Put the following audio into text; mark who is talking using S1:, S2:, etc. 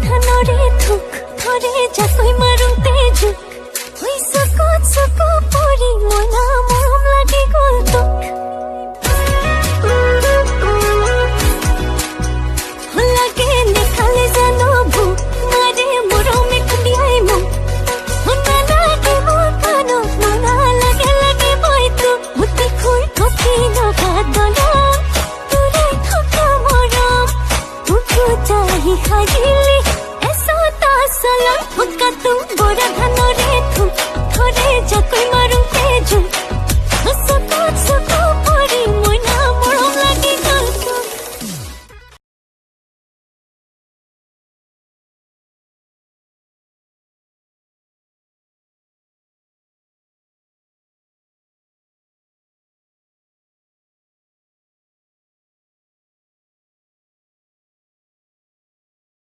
S1: ধানৰে থুক ধৰে জাকৈ মাৰো তেজু হৈ চকু পৰি মনা মৰম লাগি গ'ল তোক লাগে নেখালে জানো ভোক মাৰে মৰমে খুন্দিয়াই মোক শুনা লাগে মোৰ কাণত মনা লাগে লাগে মই তোক মুঠি খুই কফি নগাত বনাম তোৰে থকা মৰম উঠোতাহি সাজিলি এচটা চলন শুকাতো বৰা ধানৰে থুক ধৰে জাকৈ মাৰো তেজু